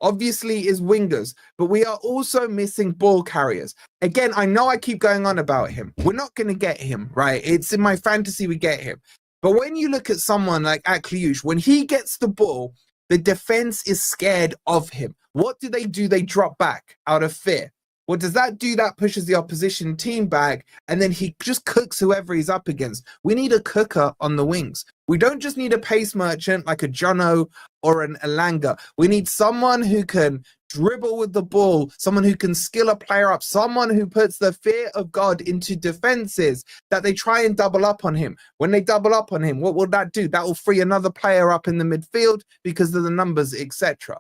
obviously, is wingers, but we are also missing ball carriers. Again, I know I keep going on about him. We're not going to get him, right? It's in my fantasy we get him. But when you look at someone like Agliouche, when he gets the ball, the defense is scared of him. What do? They drop back out of fear. What does that do? That pushes the opposition team back, and then he just cooks whoever he's up against. We need a cooker on the wings. We don't just need a pace merchant like a Jono or an Elanga. We need someone who can dribble with the ball, someone who can skill a player up, someone who puts the fear of God into defenses that they try and double up on him. When they double up on him, what will that do? That will free another player up in the midfield because of the numbers, etc.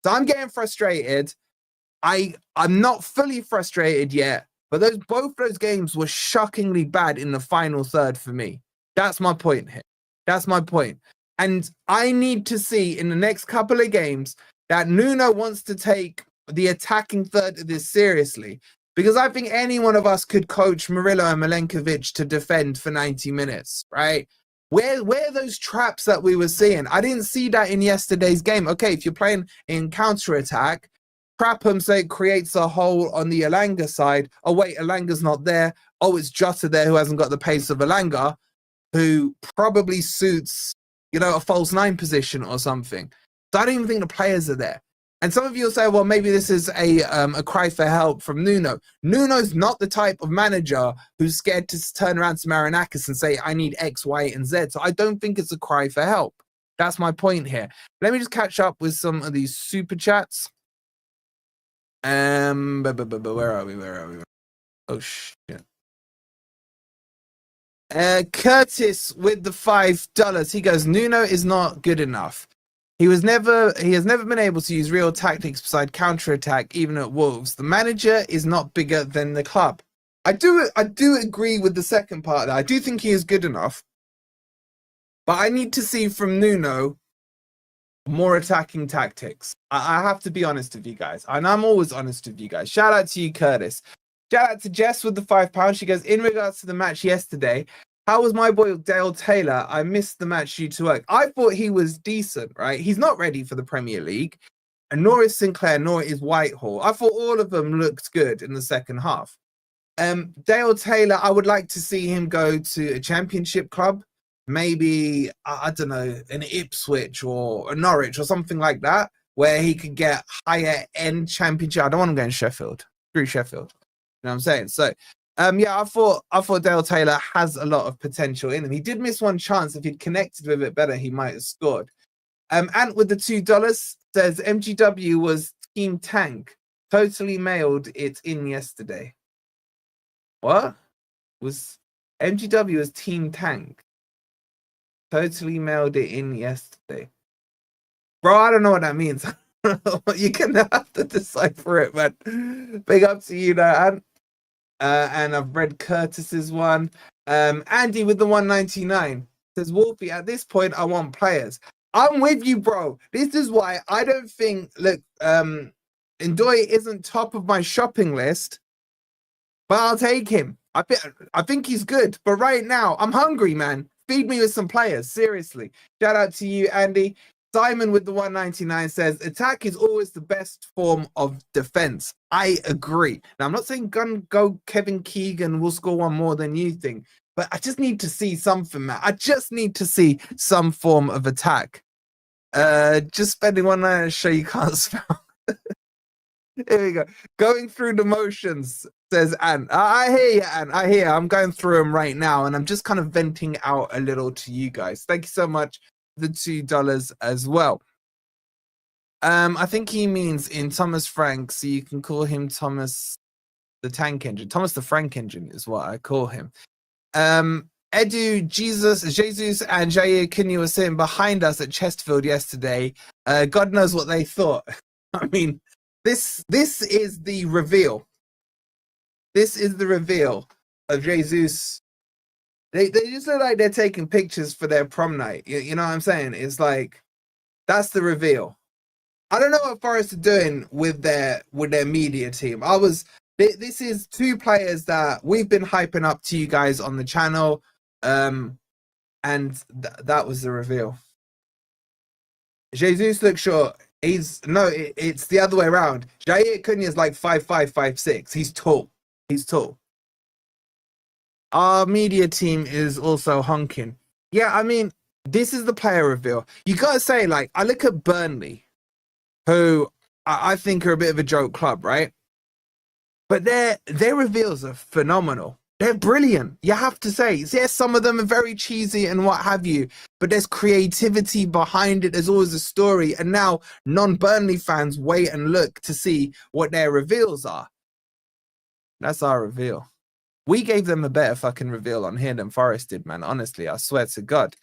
So I'm getting frustrated. I'm not fully frustrated yet, but both those games were shockingly bad in the final third for me. That's my point here. That's my point. And I need to see in the next couple of games that Nuno wants to take the attacking third of this seriously, because I think any one of us could coach Murillo and Milenkovic to defend for 90 minutes, right? Where are those traps that we were seeing? I didn't see that in yesterday's game. Okay, if you're playing in counter-attack, trap him so it creates a hole on the Elanga side. Oh, wait, Elanga's not there. Oh, it's Jota there who hasn't got the pace of Elanga, who probably suits, a false nine position or something. So I don't even think the players are there. And some of you will say, well, maybe this is a cry for help from Nuno. Nuno's not the type of manager who's scared to turn around to Marinakis and say, I need X, Y, and Z. So I don't think it's a cry for help. That's my point here. Let me just catch up with some of these super chats. Where are we? Oh shit. Curtis with the $5. He goes, Nuno is not good enough. He has never been able to use real tactics beside counter-attack, even at Wolves. The manager is not bigger than the club. I do agree with the second part of that. I do think he is good enough. But I need to see from Nuno more attacking tactics. I have to be honest with you guys, and I'm always honest with you guys. Shout out to you, Curtis. Shout out to Jess with the £5. She goes, in regards to the match yesterday, how was my boy Dale Taylor? I missed the match due to work. I thought he was decent, right? He's not ready for the Premier League, and nor is Sinclair, nor is Whitehall. I thought all of them looked good in the second half. Dale Taylor, I would like to see him go to a championship club. Maybe, I don't know, an Ipswich or a Norwich or something like that, where he could get higher end championship. I don't want him going to Sheffield. Screw Sheffield. You know what I'm saying? So, I thought Dale Taylor has a lot of potential in him. He did miss one chance. If he'd connected with it better, he might have scored. Ant with the $2 says MGW was Team Tank. Totally mailed it in yesterday. What? Was MGW was Team Tank? Totally mailed it in yesterday. Bro, I don't know what that means. You're going to have to decipher it, man. Big up to you, Ant. And I've read Curtis's one. Andy with the 199 says, Wolfie, at this point, I want players. I'm with you, bro. This is why I don't think, look, Ndoye isn't top of my shopping list, but I'll take him. I think he's good. But right now, I'm hungry, man. Feed me with some players, seriously. Shout out to you, Andy. Simon with the 199 says, attack is always the best form of defense. I agree. Now, I'm not saying go Kevin Keegan will score one more than you think, but I just need to see something, man. I just need to see some form of attack. Just spending one night to show you can't spell. Here we go. Going through the motions, says Anne. I hear you, Anne. I hear you. I'm going through them right now, and I'm just kind of venting out a little to you guys. Thank you so much for the $2 as well. I think he means in Thomas Frank, so you can call him Thomas the Tank Engine. Thomas the Frank Engine is what I call him. Edu, Jesus, and Jair Kinney were sitting behind us at Chesterfield yesterday. God knows what they thought. I mean, this is the reveal. This is the reveal of Jesus. They just look like they're taking pictures for their prom night. You know what I'm saying? It's like, that's the reveal. I don't know what Forest are doing with their media team. This is two players that we've been hyping up to you guys on the channel. And that was the reveal. Jesus looks short. It's the other way around. Jair Cunha is like 5'5", 5'6". He's tall. Our media team is also honking. Yeah, I mean, this is the player reveal. You gotta say, like, I look at Burnley, who I think are a bit of a joke club, right? but their reveals are phenomenal. They're brilliant. You have to say, yes, some of them are very cheesy and what have you, but there's creativity behind it. There's always a story. And now non-Burnley fans wait and look to see what their reveals are. That's our reveal. We gave them a better fucking reveal on here than Forest did, man. Honestly, I swear to God.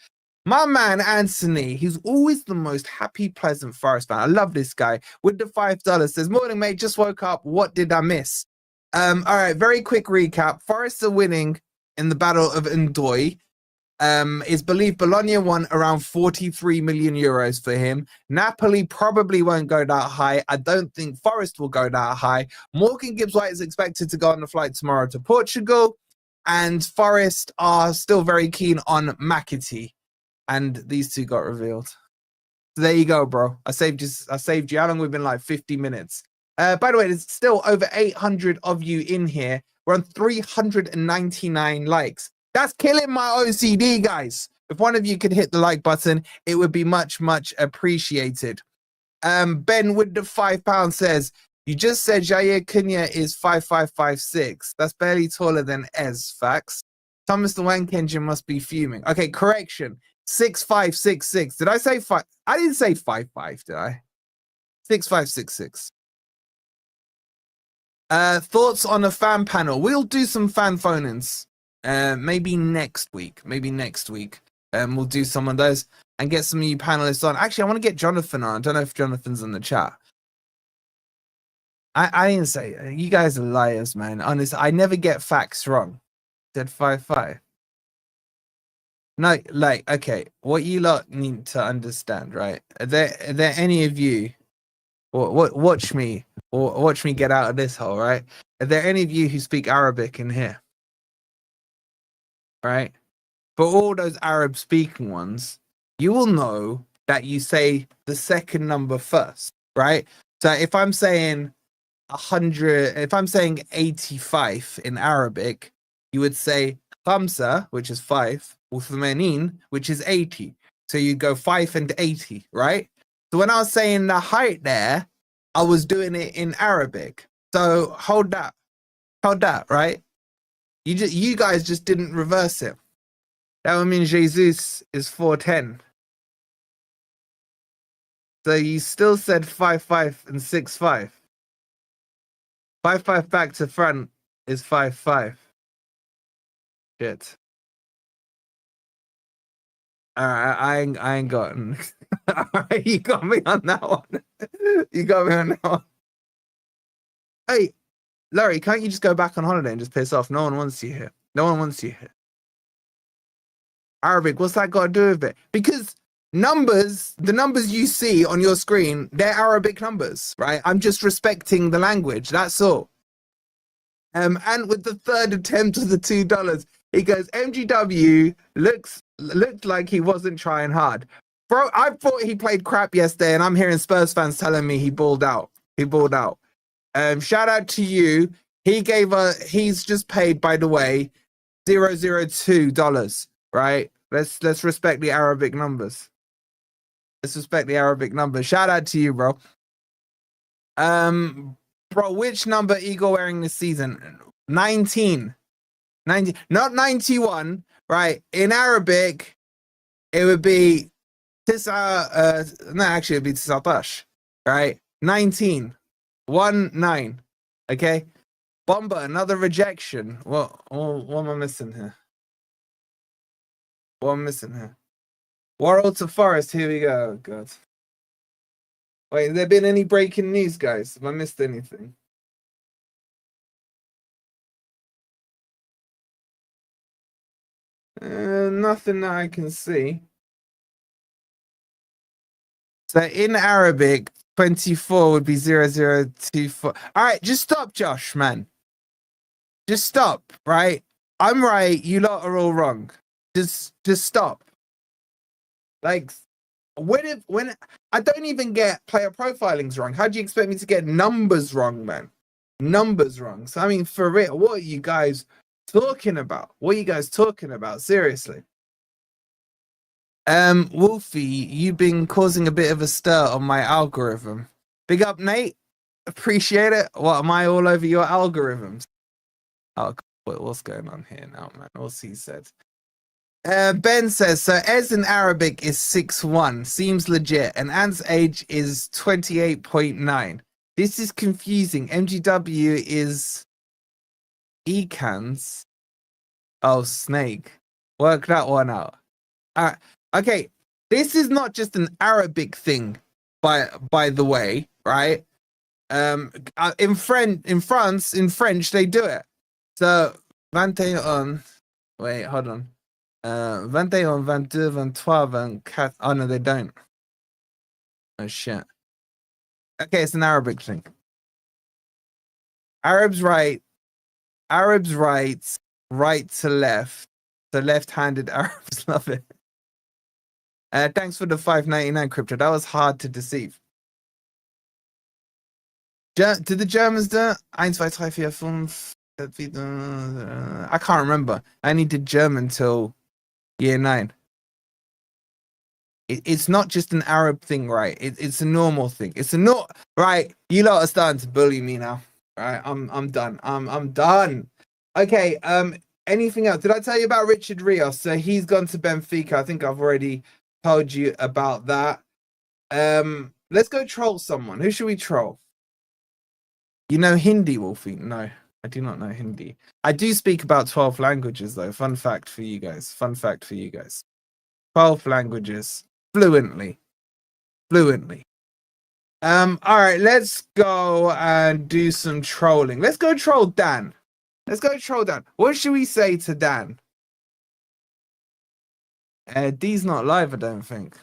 My man, Anthony, he's always the most happy, pleasant Forest fan. I love this guy. With the $5, says, morning, mate, just woke up. What did I miss? All right, very quick recap. Forest are winning in the Battle of Ndoye. It's believed Bologna won around 43 million euros for him. Napoli probably won't go that high. I don't think Forest will go that high. Morgan Gibbs-White is expected to go on the flight tomorrow to Portugal. And Forest are still very keen on McAtee. And these two got revealed. So there you go, bro. I saved you. How long we've been? Like 50 minutes. By the way, there's still over 800 of you in here. We're on 399 likes. That's killing my OCD, guys. If one of you could hit the like button, it would be much, much appreciated. Ben with the £5 says, you just said Jair Cunha is 5'5", 5'6". That's barely taller than Ez. Facts. Thomas the Wank Engine must be fuming. Okay, correction. 6'5", 6'6". Did I say 5? I didn't say 5'5", did I? 6'5", 6'6". Thoughts on a fan panel? We'll do some fan phone-ins. Maybe next week. We'll do some of those and get some of you panelists on. Actually, I want to get Jonathan on. I don't know if Jonathan's in the chat. I didn't say. You guys are liars, man. Honest, I never get facts wrong. I said 5'5". No, like, okay. What you lot need to understand, right? Are there any of you? Watch me get out of this hole, right? Are there any of you who speak Arabic in here? Right? For all those Arab speaking ones, you will know that you say the second number first, right? So if I'm saying 100, if I'm saying 85 in Arabic, you would say khamsa, which is 5, or thamanin, which is 80. So you go 5 and 80, right? So when I was saying the height there, I was doing it in Arabic. So hold that, right? You guys just didn't reverse it. That would mean Jesus is 4'10". So you still said 5'5" and 6'5". 5'5" back to front is 5'5". Shit. Alright, I ain't gotten. Alright, you got me on that one. You got me on that one. Hey, Larry, can't you just go back on holiday and just piss off? No one wants you here. No one wants you here. Arabic, what's that got to do with it? Because the numbers you see on your screen, they're Arabic numbers, right? I'm just respecting the language. That's all. And with the third attempt of the $2, he goes, MGW looked like he wasn't trying hard. Bro, I thought he played crap yesterday, and I'm hearing Spurs fans telling me he balled out. Shout out to you. He's just paid, by the way, $002, right? Let's respect the Arabic numbers. Shout out to you, bro. Bro, which number Igor wearing this season? 19. 90, not 91, right? In Arabic, it would be it'd be 19, right? 19. 19. Okay. Bomber, another rejection. What am I missing here? Worrell to Forest, here we go. Oh, God. Wait, has there been any breaking news, guys? Have I missed anything? Nothing that I can see. So in Arabic, 24 would be 0024. All right, just stop, Josh, man. Just stop, right? I'm right. You lot are all wrong. Just stop. Like, when I don't even get player profilings wrong. How do you expect me to get numbers wrong, man? Numbers wrong. So I mean, for real, what are you guys talking about? Seriously. Wolfie, you've been causing a bit of a stir on my algorithm. Big up, Nate. Appreciate it. What, am I all over your algorithms? Oh, what's going on here now, man? What's he said? Ben says, so Ez in Arabic is 6'1", seems legit, and Ant's age is 28.9. This is confusing. MGW is Ecans. Oh, snake. Work that one out. Okay, this is not just an Arabic thing, by the way, right? In France, in French, they do it. So 21, wait, hold on. 21, 22, 23, 24. Oh no, they don't. Oh shit. Okay, it's an Arabic thing. Arabs write right to left. The left-handed Arabs love it. Thanks for the $5.99 crypto. That was hard to deceive. Did the Germans do 1, 2, 3, 4, 5? I can't remember. I only did German till year 9. It's not just an Arab thing, right? It's a normal thing. It's a right. You lot are starting to bully me now. Right? I'm done. I'm done. Okay. Anything else? Did I tell you about Richard Rios? So he's gone to Benfica. I think I've already told you about that. Let's go troll someone. Who should we troll? You know Hindi, Wolfie? No, I do not know Hindi. I do speak about 12 languages, though. Fun fact for you guys. 12 languages. Fluently. All right, let's go and do some trolling. Let's go troll Dan. What should we say to Dan? D's not live, I don't think.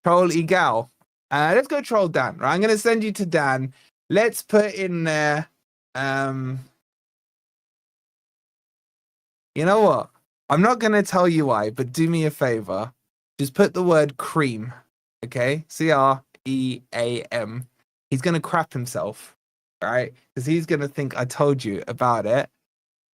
Troll Egal. Let's go troll Dan. Right, I'm gonna send you to Dan. Let's put in there. You know what? I'm not gonna tell you why, but do me a favor. Just put the word cream. Okay? CREAM. He's gonna crap himself. Right? Because he's gonna think I told you about it.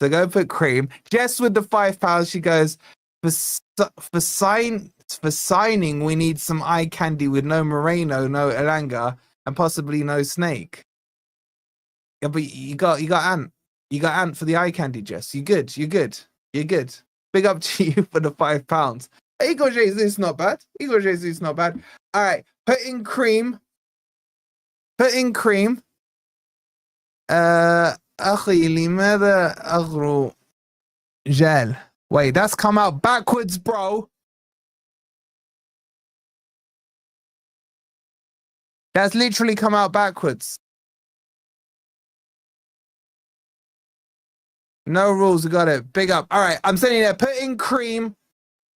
So go put cream. Jess with the £5, she goes, for signing, we need some eye candy with no Moreno, no Elanga, and possibly no Snake. Yeah, but you got Ant. You got Ant for the eye candy, Jess. You're good. Big up to you for the £5. Igor Jesus, not bad. All right, put in cream. أخي لماذا أغرو جال. Wait, that's come out backwards, bro. That's literally come out backwards. No rules, we got it. Big up. All right, I'm sending it. Put in cream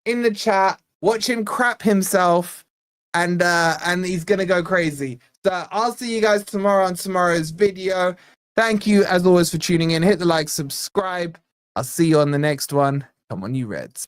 in the chat. Watch him crap himself, and he's gonna go crazy. So I'll see you guys tomorrow on tomorrow's video. Thank you, as always, for tuning in. Hit the like, subscribe. I'll see you on the next one. Come on, you Reds.